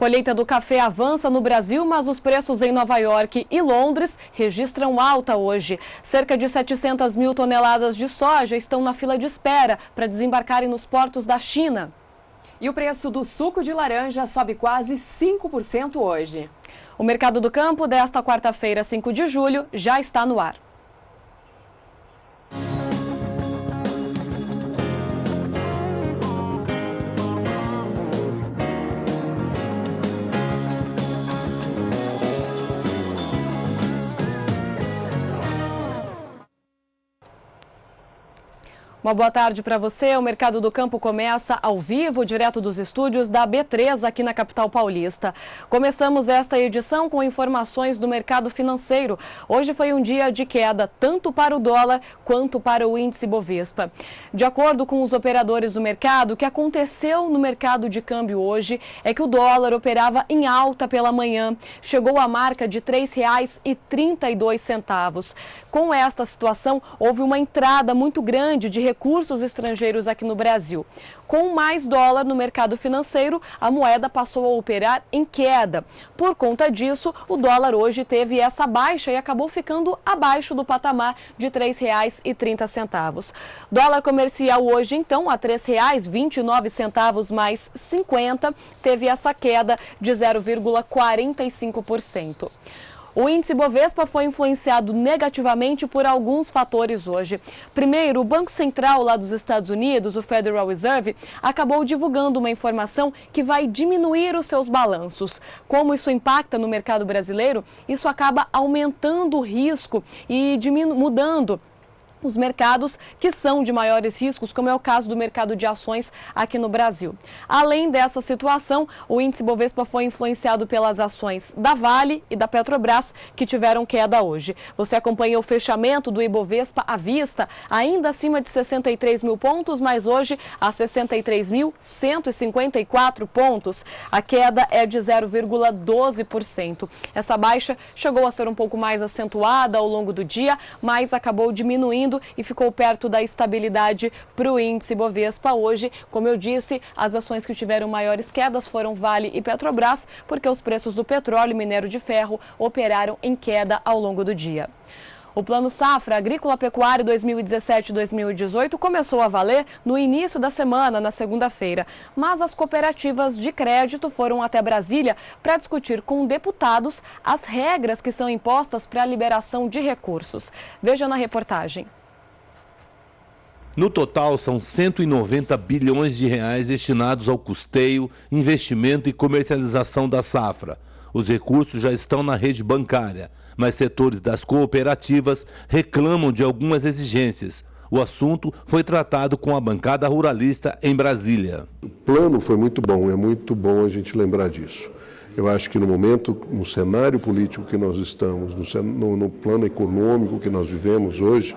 colheita do café avança no Brasil, mas os preços em Nova York e Londres registram alta hoje. Cerca de 700 mil toneladas de soja estão na fila de espera para desembarcarem nos portos da China. E o preço do suco de laranja sobe quase 5% hoje. O Mercado do Campo desta quarta-feira, 5 de julho, já está no ar. Uma boa tarde para você. O Mercado do Campo começa ao vivo, direto dos estúdios da B3, aqui na capital paulista. Começamos esta edição com informações do mercado financeiro. Hoje foi um dia de queda, tanto para o dólar quanto para o índice Bovespa. De acordo com os operadores do mercado, o que aconteceu no mercado de câmbio hoje é que o dólar operava em alta pela manhã. Chegou à marca de R$ 3,32. Com esta situação, houve uma entrada muito grande de recursos estrangeiros aqui no Brasil. Com mais dólar no mercado financeiro, a moeda passou a operar em queda. Por conta disso, o dólar hoje teve essa baixa e acabou ficando abaixo do patamar de R$ 3,30. Dólar comercial hoje, então, a R$ 3,29 mais 50, teve essa queda de 0,45%. O índice Bovespa foi influenciado negativamente por alguns fatores hoje. Primeiro, o Banco Central lá dos Estados Unidos, o Federal Reserve, acabou divulgando uma informação que vai diminuir os seus balanços. Como isso impacta no mercado brasileiro, isso acaba aumentando o risco e mudando os mercados que são de maiores riscos, como é o caso do mercado de ações aqui no Brasil. Além dessa situação, o índice Bovespa foi influenciado pelas ações da Vale e da Petrobras, que tiveram queda hoje. Você acompanha o fechamento do Ibovespa à vista, ainda acima de 63 mil pontos, mas hoje a 63.154 pontos. A queda é de 0,12%. Essa baixa chegou a ser um pouco mais acentuada ao longo do dia, mas acabou diminuindo e ficou perto da estabilidade para o índice Bovespa hoje. Como eu disse, as ações que tiveram maiores quedas foram Vale e Petrobras, porque os preços do petróleo e minério de ferro operaram em queda ao longo do dia. O Plano Safra Agrícola-Pecuário 2017-2018 começou a valer no início da semana, na segunda-feira. Mas as cooperativas de crédito foram até Brasília para discutir com deputados as regras que são impostas para a liberação de recursos. Veja na reportagem. No total, são 190 bilhões de reais destinados ao custeio, investimento e comercialização da safra. Os recursos já estão na rede bancária, mas setores das cooperativas reclamam de algumas exigências. O assunto foi tratado com a bancada ruralista em Brasília. O plano foi muito bom, é muito bom a gente lembrar disso. Eu acho que no momento, no cenário político que nós estamos, no plano econômico que nós vivemos hoje,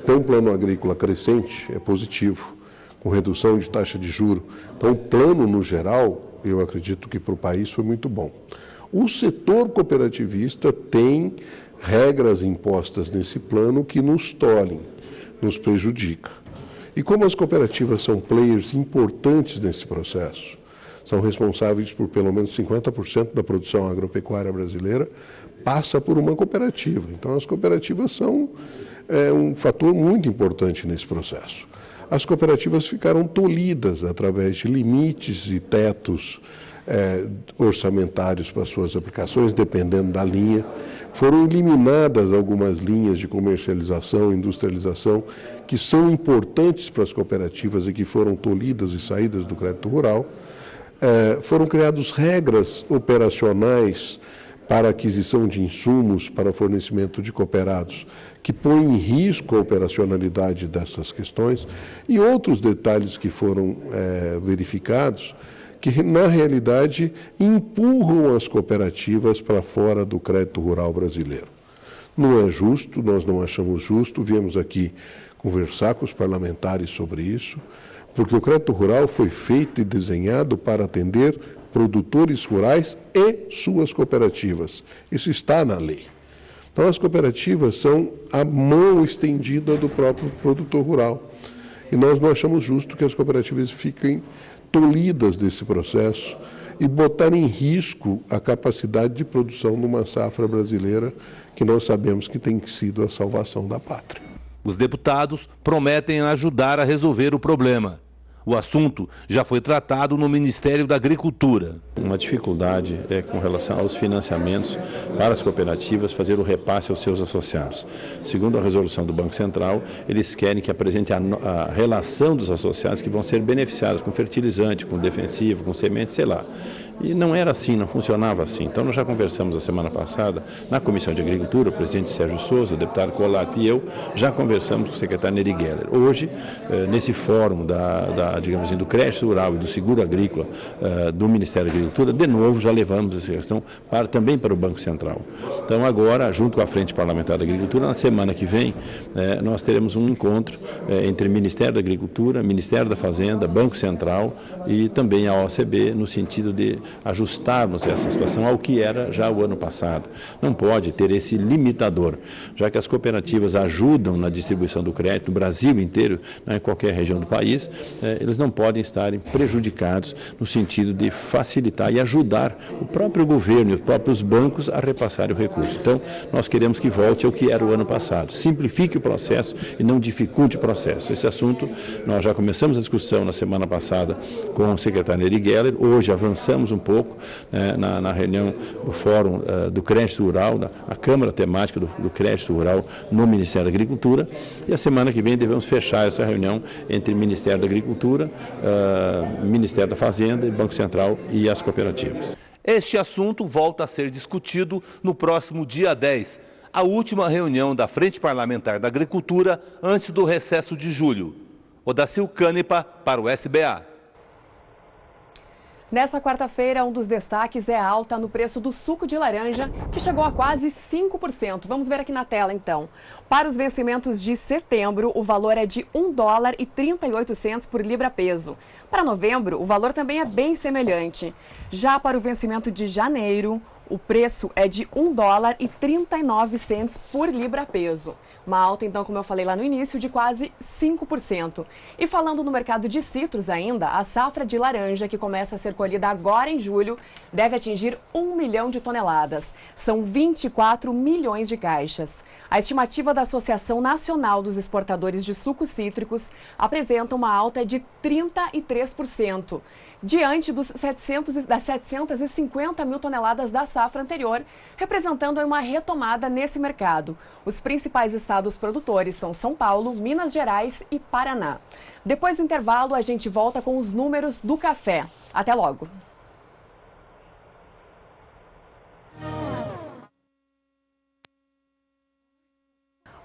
ter um plano agrícola crescente é positivo, com redução de taxa de juros. Então, o plano, no geral, eu acredito que para o país foi muito bom. O setor cooperativista tem regras impostas nesse plano que nos tolhem, nos prejudica. E como as cooperativas são players importantes nesse processo, são responsáveis por pelo menos 50% da produção agropecuária brasileira, passa por uma cooperativa. Então, as cooperativas são um fator muito importante nesse processo. As cooperativas ficaram tolhidas através de limites e tetos orçamentários para suas aplicações, dependendo da linha. Foram eliminadas algumas linhas de comercialização, industrialização, que são importantes para as cooperativas e que foram tolhidas e saídas do crédito rural. Foram criadas regras operacionais para aquisição de insumos para fornecimento de cooperados, que põem em risco a operacionalidade dessas questões, e outros detalhes que foram verificados, que na realidade empurram as cooperativas para fora do crédito rural brasileiro. Não é justo, nós não achamos justo, viemos aqui conversar com os parlamentares sobre isso, porque o crédito rural foi feito e desenhado para atender produtores rurais e suas cooperativas. Isso está na lei. Então, as cooperativas são a mão estendida do próprio produtor rural. E nós não achamos justo que as cooperativas fiquem tolhidas desse processo e botar em risco a capacidade de produção de uma safra brasileira que nós sabemos que tem sido a salvação da pátria. Os deputados prometem ajudar a resolver o problema. O assunto já foi tratado no Ministério da Agricultura. Uma dificuldade é com relação aos financiamentos para as cooperativas fazer o repasse aos seus associados. Segundo a resolução do Banco Central, eles querem que apresente a relação dos associados que vão ser beneficiados com fertilizante, com defensivo, com semente, sei lá. E não era assim, não funcionava assim. Então nós já conversamos a semana passada na Comissão de Agricultura, o presidente Sérgio Souza, o deputado Colato e eu, já conversamos com o secretário Neri Geller. Hoje, nesse fórum digamos assim, do crédito rural e do seguro agrícola do Ministério da Agricultura, de novo já levamos essa questão também para o Banco Central. Então agora, junto com a Frente Parlamentar da Agricultura, na semana que vem, nós teremos um encontro entre Ministério da Agricultura, Ministério da Fazenda, Banco Central e também a OCB, no sentido de ajustarmos essa situação ao que era já o ano passado. Não pode ter esse limitador, já que as cooperativas ajudam na distribuição do crédito no Brasil inteiro, em qualquer região do país, eles não podem estarem prejudicados no sentido de facilitar e ajudar o próprio governo e os próprios bancos a repassarem o recurso. Então, nós queremos que volte ao que era o ano passado. Simplifique o processo e não dificulte o processo. Esse assunto, nós já começamos a discussão na semana passada com o secretário Neri Geller, hoje avançamos um pouco na reunião do Fórum do Crédito Rural, a Câmara Temática do Crédito Rural no Ministério da Agricultura, e a semana que vem devemos fechar essa reunião entre Ministério da Agricultura, Ministério da Fazenda, Banco Central e as cooperativas. Este assunto volta a ser discutido no próximo dia 10, a última reunião da Frente Parlamentar da Agricultura antes do recesso de julho. Odacil Canepa para o SBA. Nesta quarta-feira, um dos destaques é a alta no preço do suco de laranja, que chegou a quase 5%. Vamos ver aqui na tela, então. Para os vencimentos de setembro, o valor é de $1,38 por libra-peso. Para novembro, o valor também é bem semelhante. Já para o vencimento de janeiro, o preço é de $1,39 por libra-peso. Uma alta, então, como eu falei lá no início, de quase 5%. E falando no mercado de citros ainda, a safra de laranja, que começa a ser colhida agora em julho, deve atingir 1 milhão de toneladas. São 24 milhões de caixas. A estimativa da Associação Nacional dos Exportadores de Sucos Cítricos apresenta uma alta de 33%. Diante das 750 mil toneladas da safra anterior, representando uma retomada nesse mercado. Os principais estados produtores são São Paulo, Minas Gerais e Paraná. Depois do intervalo, a gente volta com os números do café. Até logo!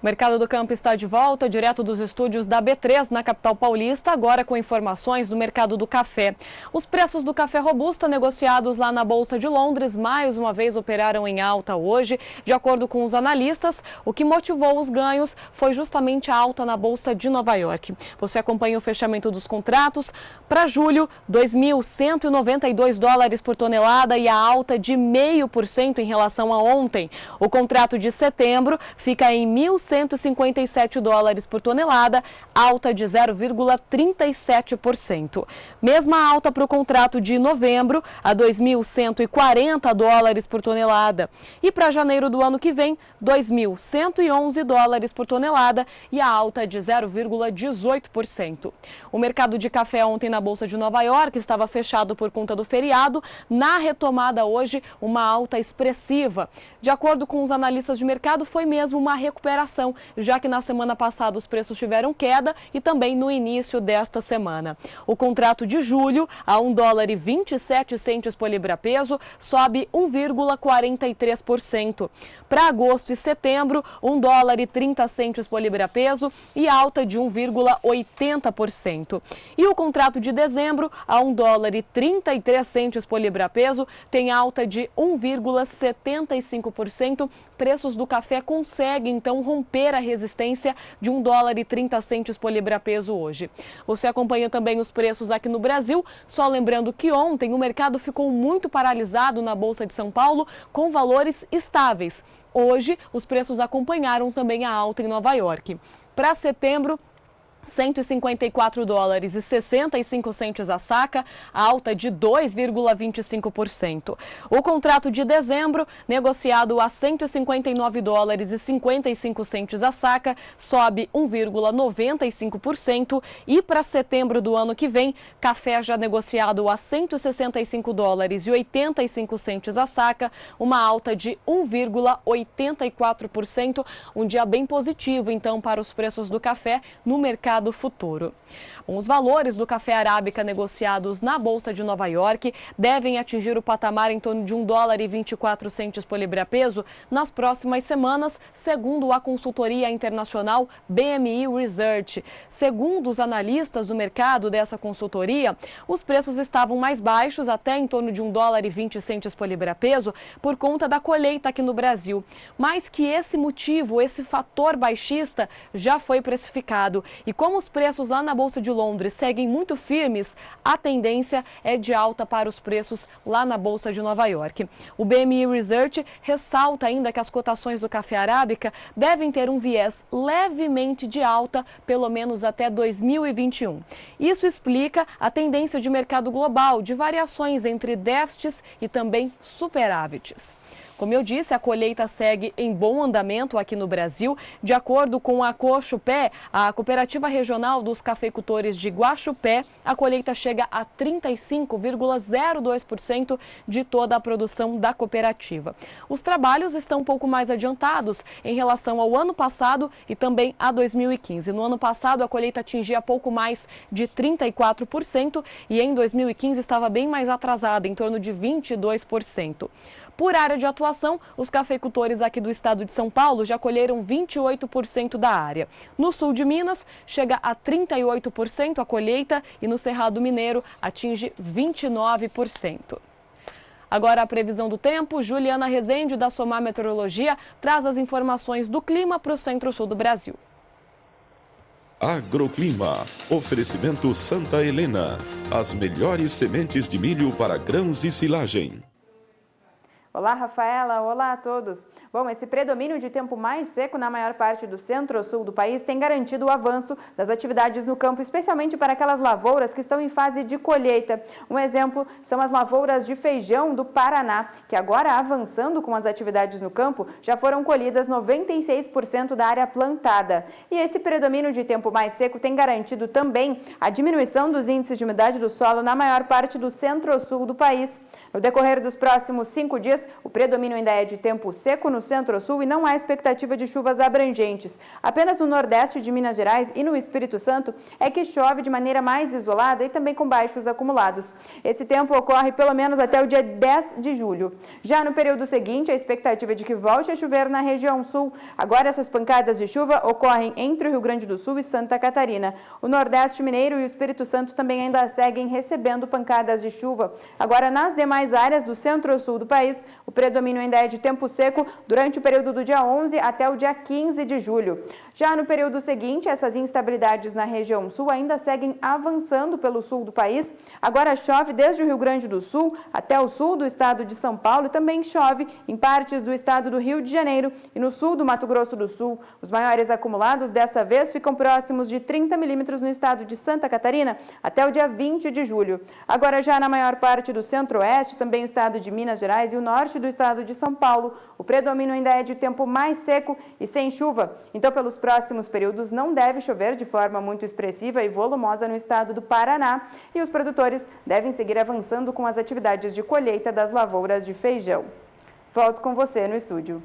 O Mercado do Campo está de volta, direto dos estúdios da B3, na capital paulista, agora com informações do mercado do café. Os preços do café robusta negociados lá na Bolsa de Londres, mais uma vez operaram em alta hoje. De acordo com os analistas, o que motivou os ganhos foi justamente a alta na Bolsa de Nova York. Você acompanha o fechamento dos contratos. Para julho, $2.192 por tonelada e a alta de 0,5% em relação a ontem. O contrato de setembro fica em $1.157 por tonelada, alta de 0,37%. Mesma alta para o contrato de novembro, a $2.140 por tonelada. E para janeiro do ano que vem, $2.111 por tonelada e a alta de 0,18%. O mercado de café ontem na Bolsa de Nova York estava fechado por conta do feriado. Na retomada hoje, uma alta expressiva. De acordo com os analistas de mercado, foi mesmo uma recuperação, já que na semana passada os preços tiveram queda e também no início desta semana. O contrato de julho, a $1,27 por libra-peso, sobe 1,43%. Para agosto e setembro, $1,30 por libra-peso e alta de 1,80%. E o contrato de dezembro, a $1,33 por libra-peso, tem alta de 1,75%. Preços do café conseguem, então, romper a resistência de $1,30 por libra-peso hoje. Você acompanha também os preços aqui no Brasil, só lembrando que ontem o mercado ficou muito paralisado na Bolsa de São Paulo, com valores estáveis. Hoje, os preços acompanharam também a alta em Nova York. Para setembro, $154,65 a saca, alta de 2,25%. O contrato de dezembro, negociado a $159,55 a saca, sobe 1,95%. E para setembro do ano que vem, café já negociado a $165,85 a saca, uma alta de 1,84%. Um dia bem positivo, então, para os preços do café no mercado futuro. Os valores do café arábica negociados na Bolsa de Nova York devem atingir o patamar em torno de $1,24 por libra-peso nas próximas semanas, segundo a consultoria internacional BMI Research. Segundo os analistas do mercado dessa consultoria, os preços estavam mais baixos, até em torno de $1,20 por libra-peso, por conta da colheita aqui no Brasil. Mas que esse motivo, esse fator baixista, já foi precificado. E como os preços lá na Bolsa de Londres seguem muito firmes, a tendência é de alta para os preços lá na Bolsa de Nova York. O BMI Research ressalta ainda que as cotações do café arábica devem ter um viés levemente de alta, pelo menos até 2021. Isso explica a tendência de mercado global de variações entre déficits e também superávites. Como eu disse, a colheita segue em bom andamento aqui no Brasil. De acordo com a Cochupé, a Cooperativa Regional dos Cafeicultores de Guaxupé, a colheita chega a 35,02% de toda a produção da cooperativa. Os trabalhos estão um pouco mais adiantados em relação ao ano passado e também a 2015. No ano passado, a colheita atingia pouco mais de 34% e em 2015 estava bem mais atrasada, em torno de 22%. Por área de atuação, os cafeicultores aqui do estado de São Paulo já colheram 28% da área. No sul de Minas, chega a 38% a colheita e no Cerrado Mineiro atinge 29%. Agora a previsão do tempo, Juliana Rezende, da Somar Meteorologia, traz as informações do clima para o centro-sul do Brasil. Agroclima. Oferecimento Santa Helena. As melhores sementes de milho para grãos de silagem. Olá, Rafaela. Olá a todos. Bom, esse predomínio de tempo mais seco na maior parte do centro-sul do país tem garantido o avanço das atividades no campo, especialmente para aquelas lavouras que estão em fase de colheita. Um exemplo são as lavouras de feijão do Paraná, que agora, avançando com as atividades no campo, já foram colhidas 96% da área plantada. E esse predomínio de tempo mais seco tem garantido também a diminuição dos índices de umidade do solo na maior parte do centro-sul do país. No decorrer dos próximos 5 dias, o predomínio ainda é de tempo seco no centro-sul e não há expectativa de chuvas abrangentes. Apenas no nordeste de Minas Gerais e no Espírito Santo é que chove de maneira mais isolada e também com baixos acumulados. Esse tempo ocorre pelo menos até o dia 10 de julho. Já no período seguinte, a expectativa é de que volte a chover na região sul. Agora essas pancadas de chuva ocorrem entre o Rio Grande do Sul e Santa Catarina. O nordeste mineiro e o Espírito Santo também ainda seguem recebendo pancadas de chuva. Agora, nas demais áreas do centro-sul do país, o predomínio ainda é de tempo seco durante o período do dia 11 até o dia 15 de julho. Já no período seguinte, essas instabilidades na região sul ainda seguem avançando pelo sul do país. Agora chove desde o Rio Grande do Sul até o sul do estado de São Paulo e também chove em partes do estado do Rio de Janeiro e no sul do Mato Grosso do Sul. Os maiores acumulados dessa vez ficam próximos de 30 milímetros no estado de Santa Catarina até o dia 20 de julho. Agora já na maior parte do centro-oeste, também o estado de Minas Gerais e o norte do estado de São Paulo, o predomínio ainda é de tempo mais seco e sem chuva. Então, pelos próximos períodos, não deve chover de forma muito expressiva e volumosa no estado do Paraná e os produtores devem seguir avançando com as atividades de colheita das lavouras de feijão. Volto com você no estúdio.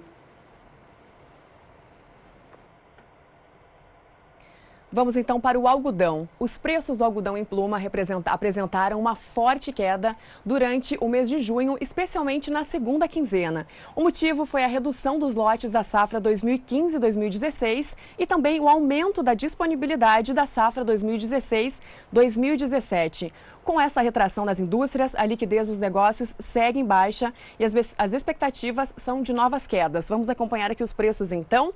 Vamos então para o algodão. Os preços do algodão em pluma apresentaram uma forte queda durante o mês de junho, especialmente na segunda quinzena. O motivo foi a redução dos lotes da safra 2015-2016 e também o aumento da disponibilidade da safra 2016-2017. Com essa retração das indústrias, a liquidez dos negócios segue em baixa e as expectativas são de novas quedas. Vamos acompanhar aqui os preços então.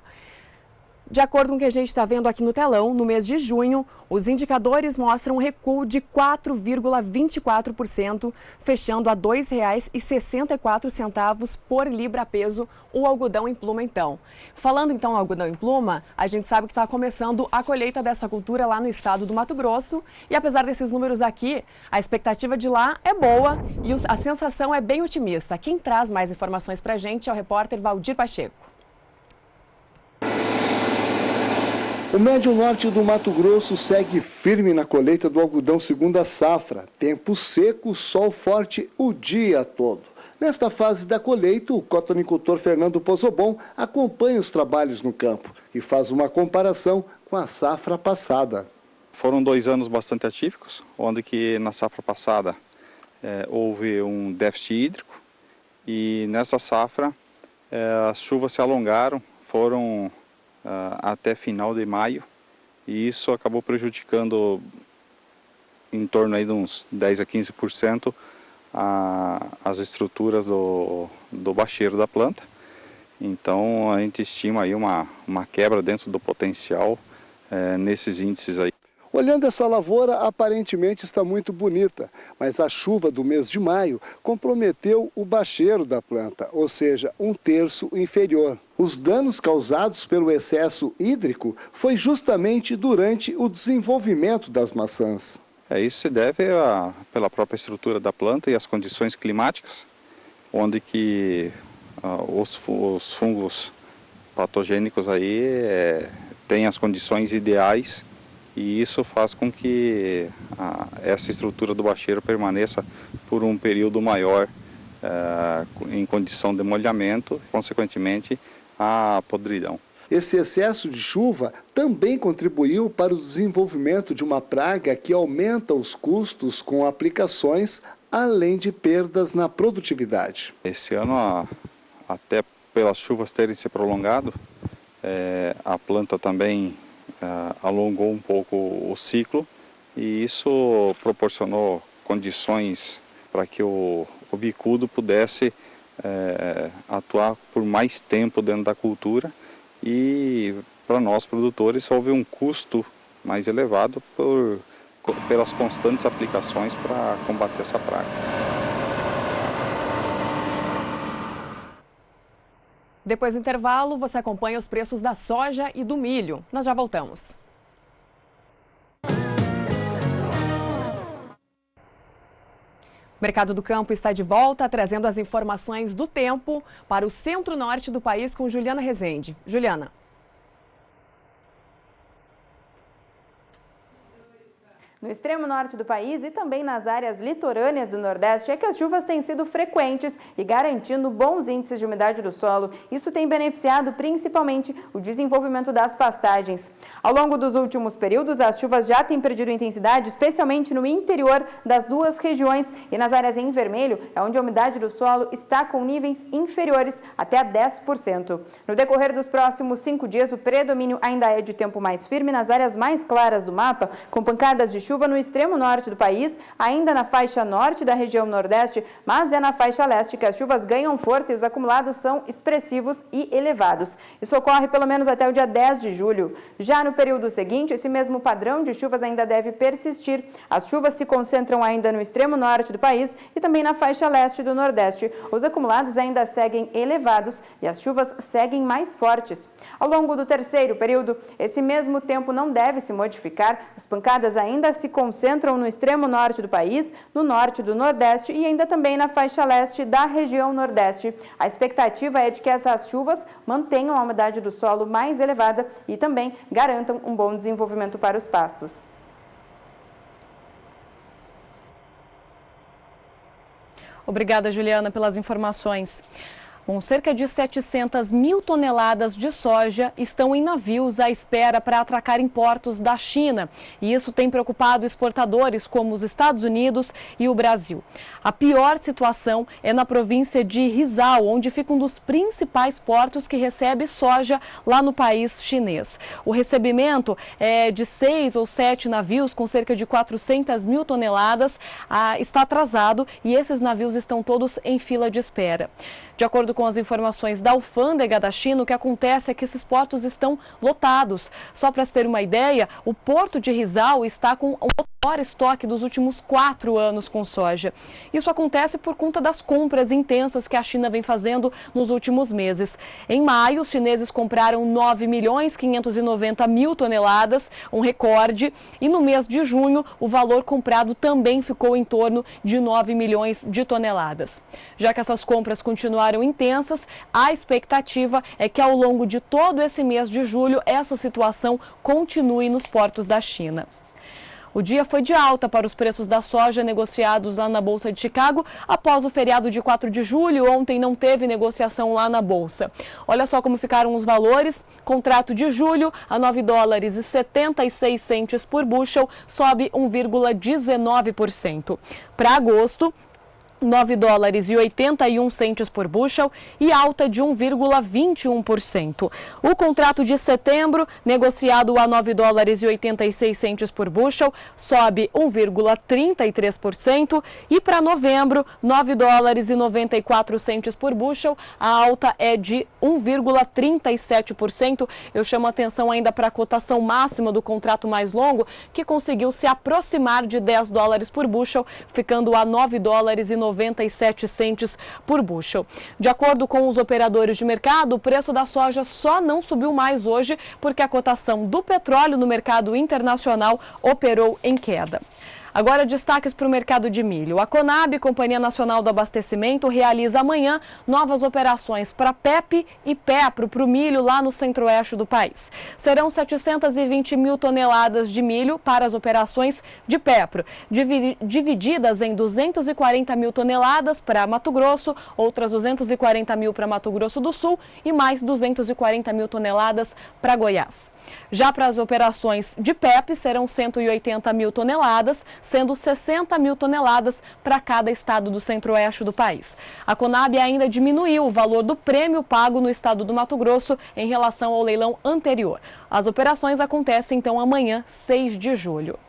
De acordo com o que a gente está vendo aqui no telão, no mês de junho, os indicadores mostram um recuo de 4,24%, fechando a R$ 2,64 por libra-peso o algodão em pluma, então. Falando então em algodão em pluma, a gente sabe que está começando a colheita dessa cultura lá no estado do Mato Grosso. E apesar desses números aqui, a expectativa de lá é boa e a sensação é bem otimista. Quem traz mais informações para a gente é o repórter Valdir Pacheco. O médio norte do Mato Grosso segue firme na colheita do algodão segunda safra. Tempo seco, sol forte o dia todo. Nesta fase da colheita, o cotonicultor Fernando Pozobon acompanha os trabalhos no campo e faz uma comparação com a safra passada. Foram 2 anos bastante atípicos, onde que na safra passada houve um déficit hídrico e nessa safra as chuvas se alongaram, foram até final de maio, e isso acabou prejudicando em torno aí de uns 10 a 15% as estruturas do bacheiro da planta. Então a gente estima aí uma quebra dentro do potencial nesses índices aí. Olhando essa lavoura, aparentemente está muito bonita, mas a chuva do mês de maio comprometeu o bacheiro da planta, ou seja, 1/3 inferior. Os danos causados pelo excesso hídrico foi justamente durante o desenvolvimento das maçãs. Isso se deve pela própria estrutura da planta e as condições climáticas, onde que os fungos patogênicos aí têm as condições ideais. E isso faz com que essa estrutura do bacheiro permaneça por um período maior em condição de molhamento, consequentemente a podridão. Esse excesso de chuva também contribuiu para o desenvolvimento de uma praga que aumenta os custos com aplicações, além de perdas na produtividade. Esse ano, até pelas chuvas terem se prolongado, a planta também alongou um pouco o ciclo e isso proporcionou condições para que o bicudo pudesse atuar por mais tempo dentro da cultura, e para nós produtores houve um custo mais elevado pelas constantes aplicações para combater essa praga. Depois do intervalo, você acompanha os preços da soja e do milho. Nós já voltamos. O Mercado do Campo está de volta, trazendo as informações do tempo para o centro-norte do país com Juliana Rezende. Juliana. No extremo norte do país e também nas áreas litorâneas do Nordeste é que as chuvas têm sido frequentes e garantindo bons índices de umidade do solo. Isso tem beneficiado principalmente o desenvolvimento das pastagens. Ao longo dos últimos períodos, as chuvas já têm perdido intensidade, especialmente no interior das duas regiões, e nas áreas em vermelho é onde a umidade do solo está com níveis inferiores até a 10%. No decorrer dos próximos 5 dias, o predomínio ainda é de tempo mais firme nas áreas mais claras do mapa, com pancadas de chuva no extremo norte do país, ainda na faixa norte da região nordeste, mas é na faixa leste que as chuvas ganham força e os acumulados são expressivos e elevados. Isso ocorre pelo menos até o dia 10 de julho. Já no período seguinte, esse mesmo padrão de chuvas ainda deve persistir. As chuvas se concentram ainda no extremo norte do país e também na faixa leste do nordeste. Os acumulados ainda seguem elevados e as chuvas seguem mais fortes. Ao longo do terceiro período, esse mesmo tempo não deve se modificar. As pancadas ainda se concentram no extremo norte do país, no norte do Nordeste e ainda também na faixa leste da região Nordeste. A expectativa é de que essas chuvas mantenham a umidade do solo mais elevada e também garantam um bom desenvolvimento para os pastos. Obrigada, Juliana, pelas informações. Bom, cerca de 700 mil toneladas de soja estão em navios à espera para atracar em portos da China. E isso tem preocupado exportadores como os Estados Unidos e o Brasil. A pior situação é na província de Rizal, onde fica um dos principais portos que recebe soja lá no país chinês. O recebimento é de 6 ou 7 navios com cerca de 400 mil toneladas. Está atrasado e esses navios estão todos em fila de espera. De acordo com com as informações da alfândega da China, o que acontece é que esses portos estão lotados. Só para ter uma ideia, o porto de Rizal está com o maior estoque dos últimos 4 anos com soja. Isso acontece por conta das compras intensas que a China vem fazendo nos últimos meses. Em maio, os chineses compraram 9.590.000 toneladas, um recorde, e no mês de junho o valor comprado também ficou em torno de 9 milhões de toneladas. Já que essas compras continuaram intensas, a expectativa é que ao longo de todo esse mês de julho essa situação continue nos portos da China. O dia foi de alta para os preços da soja negociados lá na Bolsa de Chicago após o feriado de 4 de julho. Ontem não teve negociação lá na Bolsa. Olha só como ficaram os valores. Contrato de julho a $9,76 por bushel, sobe 1,19%. Para agosto, $9,81 por bushel e alta de 1,21%. O contrato de setembro, negociado a $9,86 por bushel, sobe 1,33%. E para novembro, $9,94 por bushel, a alta é de 1,37%. Eu chamo a atenção ainda para a cotação máxima do contrato mais longo, que conseguiu se aproximar de $10 por bushel, ficando a $9,97 por bushel. De acordo com os operadores de mercado, o preço da soja só não subiu mais hoje porque a cotação do petróleo no mercado internacional operou em queda. Agora, destaques para o mercado de milho. A Conab, Companhia Nacional do Abastecimento, realiza amanhã novas operações para PEP e PEPRO para o milho lá no centro-oeste do país. Serão 720.000 toneladas de milho para as operações de PEPRO, divididas em 240.000 toneladas para Mato Grosso, outras 240.000 para Mato Grosso do Sul e mais 240.000 toneladas para Goiás. Já para as operações de PEP, serão 180.000 toneladas, sendo 60.000 toneladas para cada estado do centro-oeste do país. A Conab ainda diminuiu o valor do prêmio pago no estado do Mato Grosso em relação ao leilão anterior. As operações acontecem então amanhã, 6 de julho.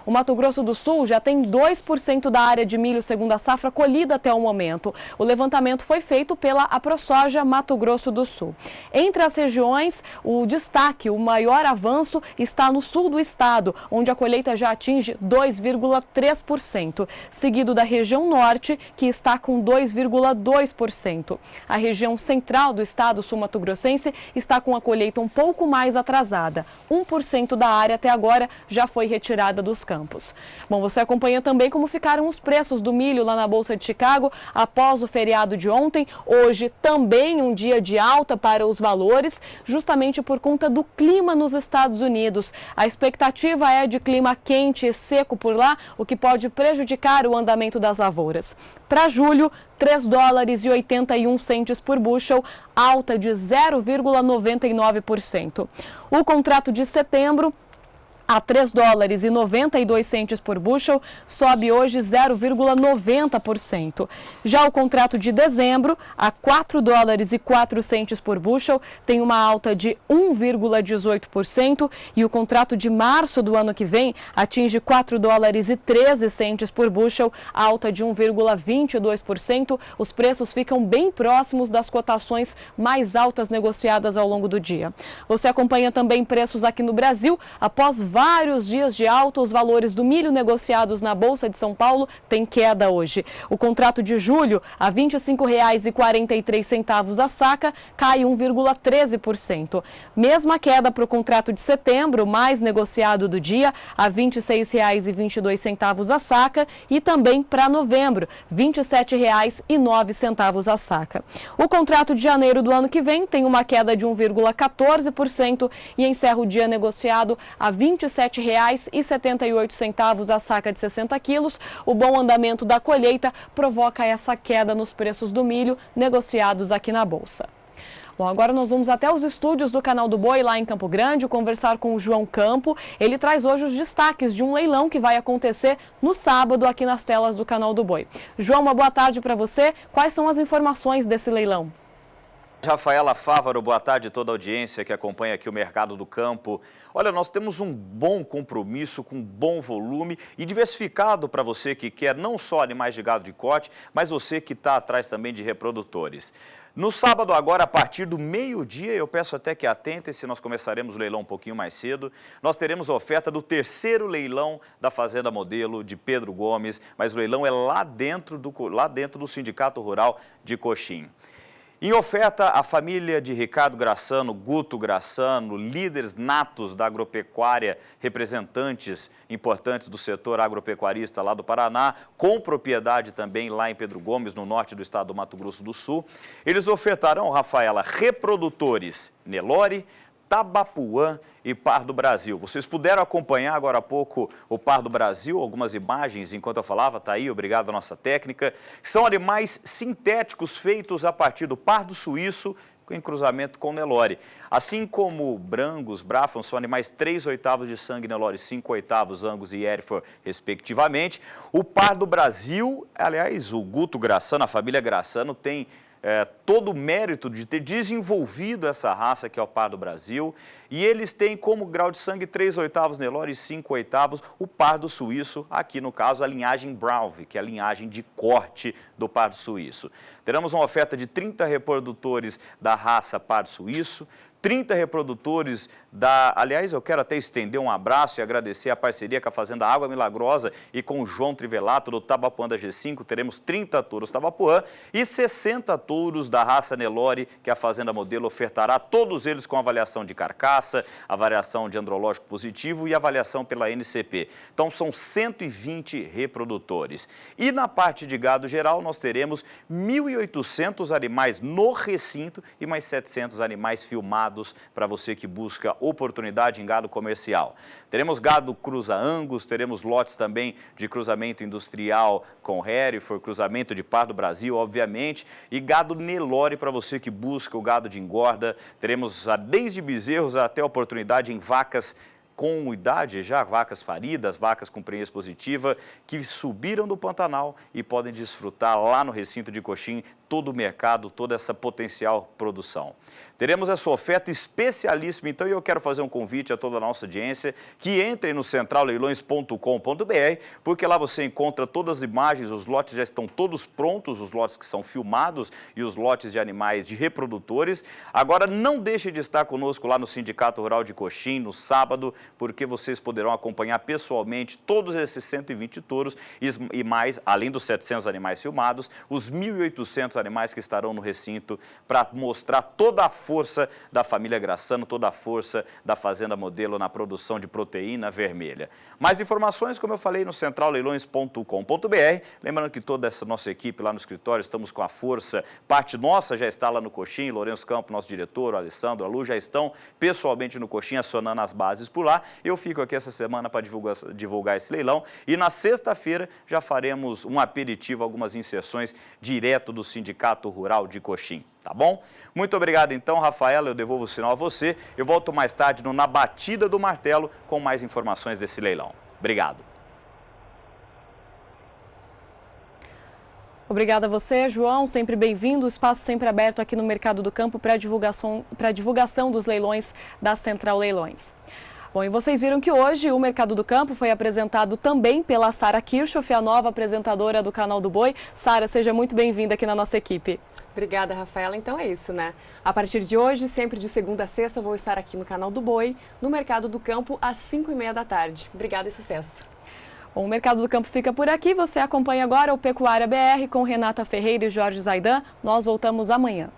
O Mato Grosso do Sul já tem 2% da área de milho segunda safra colhida até o momento. O levantamento foi feito pela AproSoja Mato Grosso do Sul. Entre as regiões, o destaque, o maior avanço está no sul do estado, onde a colheita já atinge 2,3%, seguido da região norte, que está com 2,2%. A região central do estado sul-mato-grossense está com a colheita um pouco mais atrasada. 1% da área até agora já foi retirada dos campos. Bom, você acompanha também como ficaram os preços do milho lá na Bolsa de Chicago após o feriado de ontem. Hoje também um dia de alta para os valores, justamente por conta do clima nos Estados Unidos. A expectativa é de clima quente e seco por lá, o que pode prejudicar o andamento das lavouras. Para julho, $3,81 por bushel, alta de 0,99%. O contrato de setembro a $3,92 por bushel, sobe hoje 0,90%. Já o contrato de dezembro, a $4,04 por bushel, tem uma alta de 1,18%. E o contrato de março do ano que vem atinge $4,13 por bushel, alta de 1,22%. Os preços ficam bem próximos das cotações mais altas negociadas ao longo do dia. Você acompanha também preços aqui no Brasil. Após vários dias de alta, os valores do milho negociados na Bolsa de São Paulo têm queda hoje. O contrato de julho, a R$ 25,43 a saca, cai 1,13%. Mesma queda para o contrato de setembro, mais negociado do dia, a R$ 26,22 a saca, e também para novembro, R$ 27,09 a saca. O contrato de janeiro do ano que vem tem uma queda de 1,14% e encerra o dia negociado a R$ 27,78 a saca de 60 quilos. O bom andamento da colheita provoca essa queda nos preços do milho negociados aqui na Bolsa. Bom, agora nós vamos até os estúdios do Canal do Boi, lá em Campo Grande, conversar com o João Campo. Ele traz hoje os destaques de um leilão que vai acontecer no sábado aqui nas telas do Canal do Boi. João, uma boa tarde para você. Quais são as informações desse leilão? Rafaela Fávaro, boa tarde a toda a audiência que acompanha aqui o Mercado do Campo. Olha, nós temos um bom compromisso com bom volume e diversificado para você que quer não só animais de gado de corte, mas você que está atrás também de reprodutores. No sábado agora, a partir do meio-dia, eu peço até que atentem-se, nós começaremos o leilão um pouquinho mais cedo. Nós teremos a oferta do terceiro leilão da Fazenda Modelo de Pedro Gomes, mas o leilão é lá dentro do Sindicato Rural de Coxim. Em oferta, a família de Ricardo Graçano, Guto Graçano, líderes natos da agropecuária, representantes importantes do setor agropecuarista lá do Paraná, com propriedade também lá em Pedro Gomes, no norte do estado do Mato Grosso do Sul. Eles ofertarão, Rafaela, reprodutores Nelore, Tabapuã e Pardo Brasil. Vocês puderam acompanhar agora há pouco o Pardo Brasil, algumas imagens enquanto eu falava, tá aí, obrigado à nossa técnica. São animais sintéticos feitos a partir do pardo suíço em cruzamento com Nelore. Assim como Brangus, Brafons, são animais 3/8 de sangue Nelore, 5/8 Angus e Hereford, respectivamente. O Pardo Brasil, aliás, o Guto Graçano, a família Graçano, tem todo o mérito de ter desenvolvido essa raça que é o Pardo Brasil, e eles têm como grau de sangue 3/8 Nelore e 5/8 o Pardo Suíço, aqui no caso a linhagem Brownvie, que é a linhagem de corte do Pardo Suíço. Teremos uma oferta de 30 reprodutores da raça Pardo Suíço, 30 reprodutores aliás, eu quero até estender um abraço e agradecer a parceria com a Fazenda Água Milagrosa e com o João Trivelato do Tabapuã da G5. Teremos 30 touros Tabapuã e 60 touros da raça Nelore, que a Fazenda Modelo ofertará, todos eles com avaliação de carcaça, avaliação de andrológico positivo e avaliação pela NCP. Então, são 120 reprodutores. E na parte de gado geral, nós teremos 1.800 animais no recinto e mais 700 animais filmados para você que busca oportunidade em gado comercial. Teremos gado cruza Angus, teremos lotes também de cruzamento industrial com Hereford, cruzamento de Pardo Brasil, obviamente, e gado Nelore para você que busca o gado de engorda. Teremos desde bezerros até oportunidade em vacas com idade, já vacas paridas, vacas com prenhez positiva, que subiram do Pantanal e podem desfrutar lá no recinto de Coxim todo o mercado, toda essa potencial produção. Teremos essa oferta especialíssima, então, e eu quero fazer um convite a toda a nossa audiência que entrem no centralleilões.com.br, porque lá você encontra todas as imagens, os lotes já estão todos prontos, os lotes que são filmados e os lotes de animais de reprodutores. Agora, não deixe de estar conosco lá no Sindicato Rural de Coxim, no sábado, porque vocês poderão acompanhar pessoalmente todos esses 120 touros e mais, além dos 700 animais filmados, os 1.800 animais que estarão no recinto para mostrar toda a força da família Graçano, toda a força da Fazenda Modelo na produção de proteína vermelha. Mais informações, como eu falei, no centralleilões.com.br. Lembrando que toda essa nossa equipe lá no escritório, estamos com a força, parte nossa já está lá no Coxim, Lourenço Campos, nosso diretor, o Alessandro, a Lu, já estão pessoalmente no Coxim, acionando as bases por lá. Eu fico aqui essa semana para divulgar esse leilão e na sexta-feira já faremos um aperitivo, algumas inserções direto do Sindicato Rural de Coxim. Tá bom? Muito obrigado então, Rafaela, eu devolvo o sinal a você. Eu volto mais tarde no Na Batida do Martelo com mais informações desse leilão. Obrigado. Obrigada a você, João. Sempre bem-vindo. O espaço sempre aberto aqui no Mercado do Campo para divulgação dos leilões da Central Leilões. Bom, e vocês viram que hoje o Mercado do Campo foi apresentado também pela Sara Kirchhoff, a nova apresentadora do Canal do Boi. Sara, seja muito bem-vinda aqui na nossa equipe. Obrigada, Rafaela. Então é isso, né? A partir de hoje, sempre de segunda a sexta, vou estar aqui no Canal do Boi, no Mercado do Campo, às 5h30 da tarde. Obrigada e sucesso. Bom, o Mercado do Campo fica por aqui. Você acompanha agora o Pecuária BR com Renata Ferreira e Jorge Zaidan. Nós voltamos amanhã.